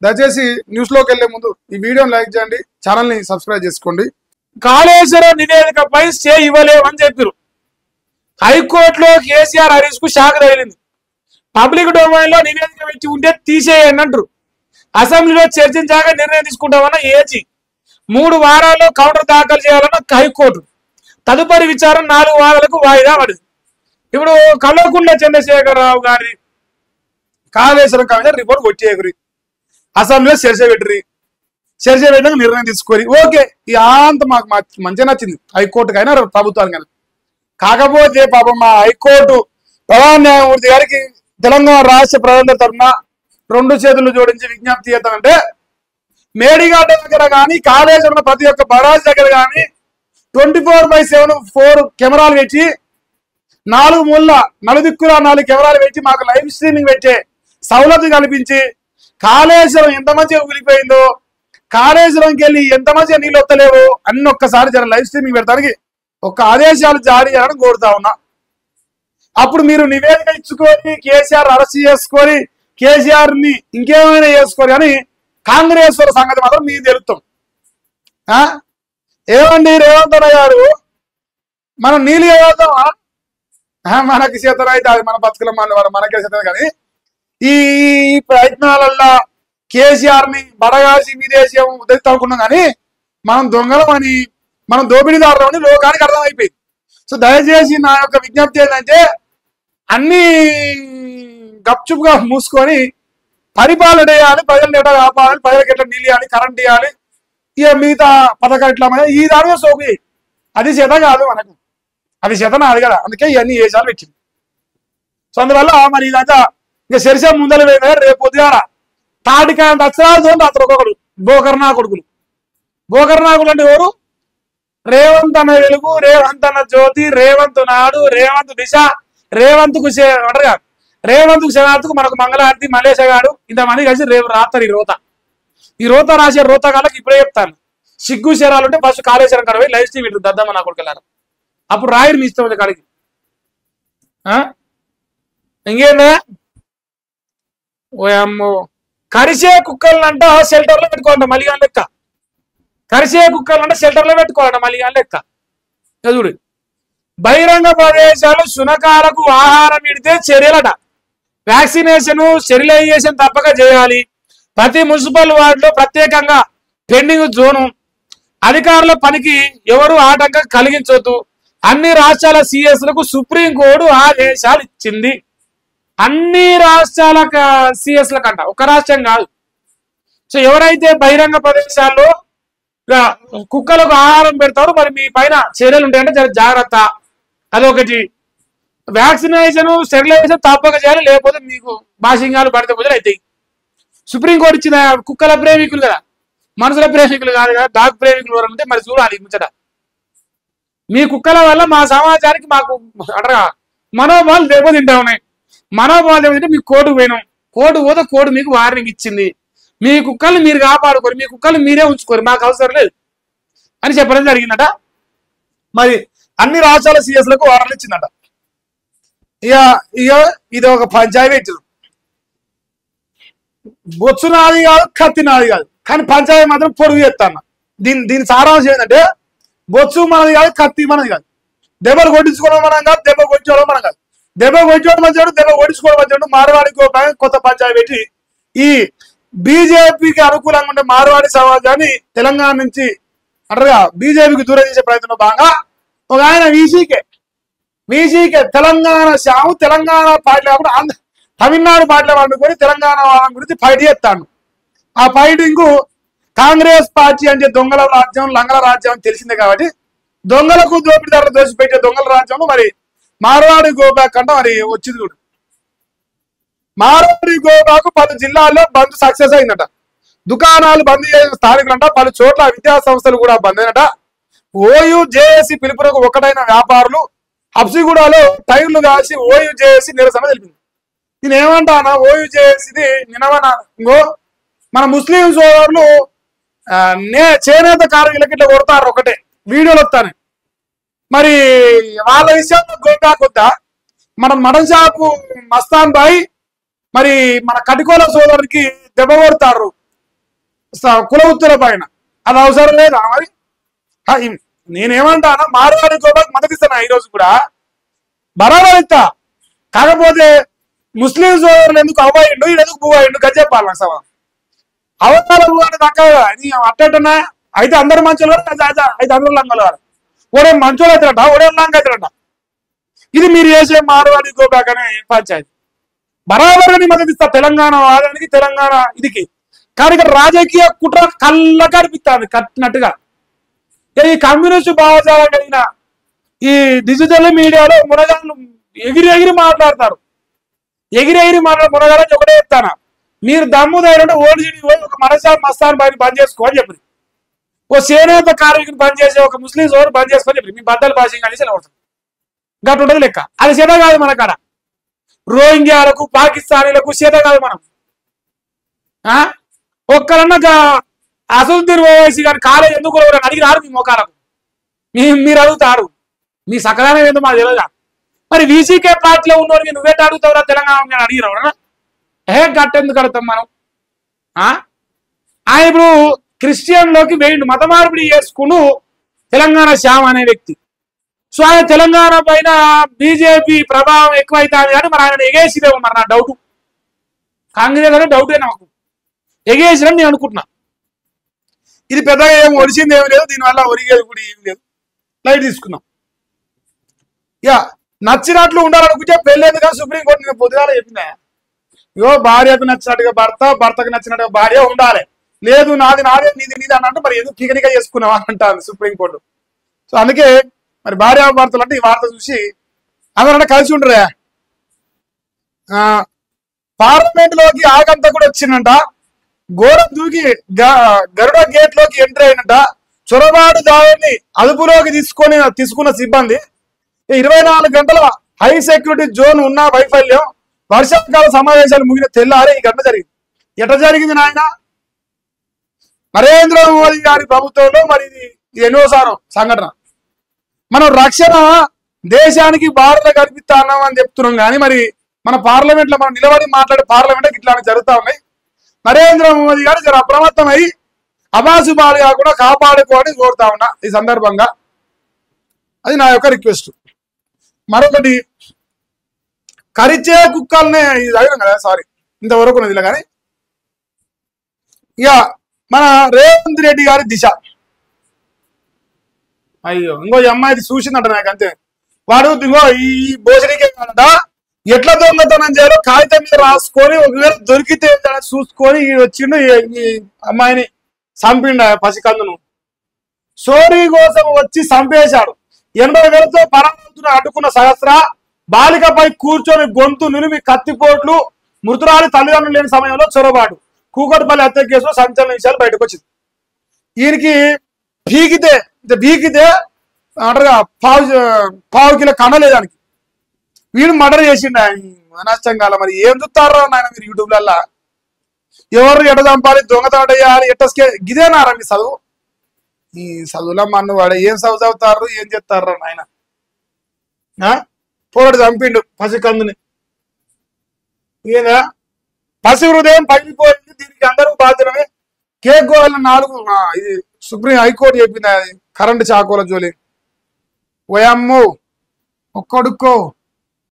దయచేసి న్యూస్ లోకి వెళ్లే ముందు ఈ వీడియోని లైక్ చేయండి, ఛానల్ ని సబ్స్క్రైబ్ చేసుకోండి. కాళేశ్వరం నివేదికపై స్టే ఇవ్వలేమని చెప్పారు. హైకోర్టులో కేసీఆర్ హరీష్ కు షాక్ తగిలింది. పబ్లిక్ డొమైన్ లో నివేదిక పెట్టి ఉంటే తీసేయండి అంటారు. అసెంబ్లీలో చర్చించాక నిర్ణయం తీసుకుంటామన్న ఏజీ 3 వారాల్లో కౌంటర్ దాఖలు చేయాలన్న హైకోర్టు. తదుపరి విచారణ 4 వారాలకు వాయిదా పడింది. ఇప్పుడు కల్వకుంట్ల చంద్రశేఖరరావు గారి కాళేశ్వరం కమిషన్ రిపోర్ట్ వచ్చేయకురి, అసెంబ్లీలో చర్చ పెట్టాక నిర్ణయం తీసుకొని ఓకే, ఈ అంత మాకు మంచిగా నచ్చింది హైకోర్టుకైనా ప్రభుత్వానికైనా. కాకపోతే పాపం మా హైకోర్టు ప్రధాన న్యాయమూర్తి గారికి తెలంగాణ రాష్ట్ర ప్రజల తరఫున 2 చేతులు జోడించి విజ్ఞప్తి చేస్తామంటే, మేడిగడ్డ దగ్గర కానీ కాళేశ్వరం ప్రతి ఒక్క బరాజ్ దగ్గర కానీ 24/7 4 కెమెరాలు పెట్టి 4 మూల నలుదిక్కుల 4 కెమెరాలు పెట్టి మాకు లైవ్ స్ట్రీమింగ్ పెట్టే సౌలభ్యం కల్పించి కాళేశ్వరం ఎంత మంచిగా ఊలిపోయిందో, కాళేశ్వరంకి వెళ్ళి ఎంత మంచిగా నీళ్ళు వస్తలేవో అన్ని ఒక్కసారి జర లైవ్ స్ట్రీమింగ్ పెడతానికి ఒక ఆదేశాలు జారీ చేయాలని కోరుతా ఉన్నా. అప్పుడు మీరు నివేదిక ఇచ్చుకొని కేసీఆర్ అరెస్ట్ చేసుకొని కేసీఆర్ ని ఇంకేమైనా చేసుకోరు కానీ కాంగ్రెస్ వాళ్ళ సంగతి మాత్రం మీకు తెలుస్తాం. ఏమండి రేవంత్ అన్న గారు, మనం నీళ్ళు వేద్దామా? మనకి చేతన అయితే అది మన బతుకుల మనకే చేతన. కానీ ఈ ప్రయత్నాలల్లో కేసీఆర్ ని బడగాసి విదేశీ ఉద్దేశం అనుకున్నాం కానీ మనం దొంగలం అని, మనం దోపిడీదారులం అని లోకానికి అర్థమైపోయింది. సో దయచేసి నా యొక్క విజ్ఞప్తి ఏంటంటే, అన్ని గప్చుప్గా మూసుకొని పరిపాలన చేయాలి, ప్రజలను ఎట్లా కాపాడాలి, ప్రజలకు ఎట్లా నీళ్ళు ఇవ్వాలి, కరెంట్ ఇవ్వాలి, ఇక మిగతా పథకాలు ఇట్లా ఈ దానిలో సోకు అది చేత కాదు మనకు, అది చేత నాది కదా. అందుకే ఇవన్నీ వేసాలు పెట్టింది. సో అందువల్ల మరి ఇదంతా ఇంకా శరిసే ముందర పోయినా రేపు పొద్దుగాల తాటికాయ దచ్చరాజు అతను ఒక్కొక్కడు బోకర్నా కొడుకులు. బోకర్నాకులు అంటే ఎవరు? రేవంత్ అన్న వెలుగు, రేవంత్ అన్న జ్యోతి, రేవంత్ నాడు, రేవంత్ దిశ, రేవంత్ కు అంటారు, రేవంత్ కు శనార్థకు మనకు మంగళారతి మలేష గాడు ఇంతమంది కలిసి రేపు రాస్తారు ఈ రోత రాసే రోతగాళ్ళకి ఇప్పుడే చెప్తాను. సిగ్గు శరాలు ఉంటే ఫస్ట్ కాళేశ్వరం కాడ పోయి లైవ్ స్ట్రీమ్ దద్దమ్మ నా కొడుకు వెళ్ళారు, అప్పుడు రాయరు మీ ఇష్టం కాడికి. ఇంకేందా ఓ అమ్మో, కరిసే కుక్కలనంట షెల్టర్ లో పెట్టుకోవాలంట మలిగాన్ లెక్క. కరిసే కుక్కలంట షెల్టర్ లో పెట్టుకోవాలంట మలిగాన్ లెక్క. చూడు, బహిరంగ ప్రదేశాలు శునకాలకు ఆహారం ఇడితే చర్యలట. వ్యాక్సినేషన్ స్టెరిలైజేషన్ తప్పక చేయాలి. ప్రతి మున్సిపల్ వార్డులో ప్రత్యేకంగా పెండింగ్ జోను. అధికారుల పనికి ఎవరు ఆటంకం కలిగించొద్దు. అన్ని రాష్ట్రాల సిఎస్లకు సుప్రీంకోర్టు ఆదేశాలు ఇచ్చింది. అన్ని రాష్ట్రాల సిఎస్ల కంట, ఒక రాష్ట్రం కాదు. సో ఎవరైతే బహిరంగ ప్రదేశాల్లో కుక్కలకు ఆహారం పెడతారో మరి మీ పైన చర్యలు ఉంటాయంటే జాగ్రత్త. అదొకటి. వ్యాక్సినేషన్ స్టెరిలైజేషన్ తప్పక చేయాలి, లేకపోతే మీకు బాసింగాలు పడితే బుద్ధులు అవుతాయి. సుప్రీంకోర్టు ఇచ్చిన కుక్కల ప్రేమికులు కదా, మనుషుల ప్రేమికులు కాదు కదా, డాగ్ ప్రేమికులు అంటే మరి చూడాలి ముచ్చట. మీ కుక్కల వల్ల మా సమాజానికి మాకు అంటారా మనోభావాలు దెబ్బతింటా ఉన్నాయి. మనోభావాలు దెబ్బతింటే మీకు కోర్టుకు పోయినాం, కోర్టు పోతే కోర్టు మీకు వార్నింగ్ ఇచ్చింది. మీ కుక్కల్ని మీరు కాపాడుకోరు, మీ కుక్కల్ని మీరే ఉంచుకోరు, మాకు అవసరం లేదు అని చెప్పడం జరిగిందట. మరి అన్ని రాష్ట్రాల సిఎస్లకు వార్నలు ఇచ్చిందట. ఇక ఇది ఒక పంచాయతీ. బొచ్చు నాది కాదు, కత్తి నాది కాదు, కానీ పంచాయతీ మాత్రం పొడుగు చేస్తాను. దీని సారాంశం ఏంటంటే, బొచ్చు మనది కాదు, కత్తి మనది కాదు. దెబ్బలు కొట్టించుకోవడం మనం కాదు, దెబ్బ కొట్టించుకోవడం మనం కాదు. దెబ్బ కొట్టించుకోవడం మంచివాడు, దెబ్బ కొట్టించుకోవడం మంచివాడు. మార్వాడికి కొత్త పంచాయతీ పెట్టి ఈ బీజేపీకి అనుకూలంగా ఉండే మార్వాడి సమాజాన్ని తెలంగాణ నుంచి అంటారుగా బీజేపీకి దూరం చేసే ప్రయత్నంలో భాగంగా ఒక ఆయన వీసీకే తెలంగాణ శాము తెలంగాణ పార్టీ కాకుండా తమిళనాడు పార్టీలో వండుకొని తెలంగాణ వాళ్ళ గురించి ఫైట్ చేస్తాడు. ఆ ఫైటింగ్ కాంగ్రెస్ పార్టీ అంటే దొంగల రాజ్యం, లంగల రాజ్యం అని తెలిసిందే. కాబట్టి దొంగలకు దోపిడీదారులు దోషిపెట్టే దొంగల రాజ్యంలో మరి మార్వాడి గోబ్యాక్ అంటే మరి వచ్చింది చూడు. మార్వాడి గోబ్యాక్ 10 జిల్లాల్లో బంద్ సక్సెస్ అయిందట. దుకాణాలు బంద్ చేసిన స్థానికులంట, పలు చోట్ల విద్యా సంస్థలు కూడా బంద్ అయినట. ఓయూ జేఏసీ పిలుపునకు ఒకటైన వ్యాపారులు హబ్సిగూడలో టైర్లు కాసి ఓయూ జేఏసీ నిరసన తెలిపింది. నేను ఏమంటానా, ఓయూ జేఏసీది నినవనా ఇంకో మన ముస్లిం సోదరులు చేనేత కార్మికులకి ఇట్లా కొడతారు, ఒకటే వీడియోలు వస్తాను. మరి వాళ్ళ విషయంలో గోకాకొద్దా మన మటన్ షాపు మస్తాన్ బాయ్ మరి మన కటికోల సోదరునికి దెబ్బ కొడతారు కుల ఉత్తర పైన. అది అవసరం లేదా మరి? నేనేమంటానా, మార్వాడి గోబాకు మద్దతు ఇస్తాను ఈ రోజు కూడా, బరాబర్ ఇస్తా. కాకపోతే ముస్లిం సోదరులు ఎందుకు అవ్వాయిండు, ఈడు ఎందుకు పువ్వాయిండు గది చెప్పాలి నాకు సభ. అవతారం అంటే దక్కగా అట్టేటన్నా అయితే అందరు మంచోళ్ళు అయితే అందరూ లంగలు కాదు. ఓడే మంచోళ్ళు అవుతారట, ఓడే లంగ అవుతారట. ఇది మీరు చేసే మార్వాడి గోబాక్ అనే పంచాయతీ. బరాబర్ మద్దతు ఇస్తా తెలంగాణ వాదానికి, తెలంగాణ ఇదికి. కానీ ఇక్కడ రాజకీయ కుట్ర కళ్ళ కనిపిస్తుంది కట్టినట్టుగా. ఈ కమ్యూనిస్టు భావజాలం కలిగిన ఈ డిజిటల్ మీడియాలో మునగాళ్ళు ఎగిరి ఎగిరి మాట్లాడతారు. ఎగిరి మునగాలని ఒకటే చెప్తాను, మీరు దమ్ము ధైర్యం ఓడిజిడి పోయి ఒక మనసారి మస్తాన్ బాయిని బంద్ చేసుకోని చెప్పి, ఓ చేనేత కార్మికుని బంద్ చేసి ఒక ముస్లిం సోదరు బంద్ చేసుకొని చెప్పి మీ బద్దలు భాష కలిసి నిలబడుతుంది. గట్టు ఉండదు లెక్క. అది చేత కాదు మన కాడ. రోహింగ్యాలకు పాకిస్తానీలకు చేత కాదు మనం. ఒక్కరన్నా అసదుద్దీన్ ఓవైసీ గారి కాలేజ్ ఎందుకు అడిగినారు మీ మోకాలకు? మీరు అడుగుతారు, మీ సకలనం ఏందో మాకు తెలియదా? మరి వీసీకే పార్టీలో ఉన్నవారికి నువ్వేట అడుగుతావురా తెలంగాణ అడిగిరావురా? గట్టెందుకు అడుగుతాం మనం? ఆయన ఇప్పుడు క్రిస్టియన్లోకి వేయండు, మత మార్పిడి చేసుకుని తెలంగాణ శ్యామ్ అనే వ్యక్తి. సో ఆయన తెలంగాణ పైన బీజేపీ ప్రభావం ఎక్కువైతుంది కానీ మరి ఆయన ఎగేసిదేమో మరి నా డౌట్. కాంగ్రెస్ అనే డౌటే నాకు, ఎగేసిరని నేను అనుకుంటున్నా. ఇది పెద్దగా ఏం ఒడిచింది ఏమి లేదు, దీనివల్ల ఒరిగేది కూడా ఏమి లేదు, లైట్ తీసుకున్నాం. నచ్చినట్లు ఉండాలనుకుంటే పెళ్ళేది కానీ సుప్రీంకోర్టు నేను పొద్దుగాల చెప్పినా, ఇగో భార్యకు నచ్చినట్టుగా భర్త, భర్తకు నచ్చినట్టుగా భార్య ఉండాలి, లేదు నాది నాదే నీది నీది అన్నట్టు మరి ఎందుకు పికనిక చేసుకున్నావు అని అంటారు సుప్రీంకోర్టు. సో అందుకే మరి భార్య భర్తలు అంటే ఈ వార్త చూసి అందరంటే కలిసి ఉండరే. పార్లమెంట్ లోకి ఆగంతా కూడా వచ్చిందంట, ఘోరం దూకి గరుడ గేట్ లోకి ఎంట్రీ అయినట్ట. చొరబాటు దాడిని అదుపులోకి తీసుకున్న సిబ్బంది 24 గంటల హై సెక్యూరిటీ జోన్ ఉన్న వైఫల్యం. వర్షాకాల సమావేశాలు ముగిన తెల్లారే ఈ ఘటన జరిగింది. ఎట్లా జరిగింది నాయన? నరేంద్ర మోదీ గారి ప్రభుత్వంలో మరి ఇది ఎన్నోసారో సంఘటన. మనం రక్షణ దేశానికి భారత కల్పిస్తా అన్నాం అని చెప్తున్నాం కానీ మరి మన పార్లమెంట్ లో మనం నిలబడి మాట్లాడే పార్లమెంట్ ఇట్లా జరుగుతూ ఉన్నాయి. నరేంద్ర మోదీ గారు జర అప్రమత్తమై అబాసుబాలు కాకుండా కాపాడుకోవడం కోరుతా ఉన్నా ఈ సందర్భంగా. అది నా యొక్క రిక్వెస్ట్. మరొకటి, కరిచే కుక్కల్నే ఇది అడిగినాం కదా, సారీ ఇంతవరకు ఉన్నది ఇలా. కానీ ఇక మన రేవంత్ రెడ్డి గారి దిశ, అయ్యో ఇంకో ఈ అమ్మాయి చూసిందంట నాకు అంతే. వాడు ఇంకో ఈ భోజనికే కాదంట, ఎట్లా దొంగతనం చేయాలో కాగితం మీద రాసుకొని ఒకవేళ దొరికితే చూసుకొని వచ్చిండు ఈ అమ్మాయిని చంపిండ పసికందును. సోరీ కోసం వచ్చి చంపేశాడు. 80,000తో పరామర్శను అడ్డుకున్న సహస్ర బాలికపై కూర్చొని గొంతు నులిమి కత్తిపోట్లు, మృతురాలి తల్లిదండ్రులు లేని సమయంలో చొరబాటు. కూకట్పల్లి హత్య కేసులో సంచలన విషయాలు బయటకు వచ్చింది. ఈయనకి బీకితే అంటారుగా పావు కిలో కండలేదానికి వీడు మర్డర్ చేసిండు అనష్టం కాల. మరి ఏం చూస్తారో నాయన మీరు యూట్యూబ్లల్లా, ఎవరు ఎట చంపాలి, దొంగతనం చేయాలి, ఎట్టస్కే గిదేనారా మీ చదువు? ఈ చదువులో మన్ను వాడే ఏం చదువు చదువుతారు, ఏం చెప్తారు నాయన? పోరాడు చంపిండు పసికందుని. ఈయన పసి హృదయం పగిలిపోయింది, దీనికి అందరూ బాధ్యమే. కేక్ గోవాల 4 ఇది సుప్రీం హైకోర్టు చెప్పింది, కరెంటు చాకోల జోలి. ఓయమ్మో ఒక్కడుక్కో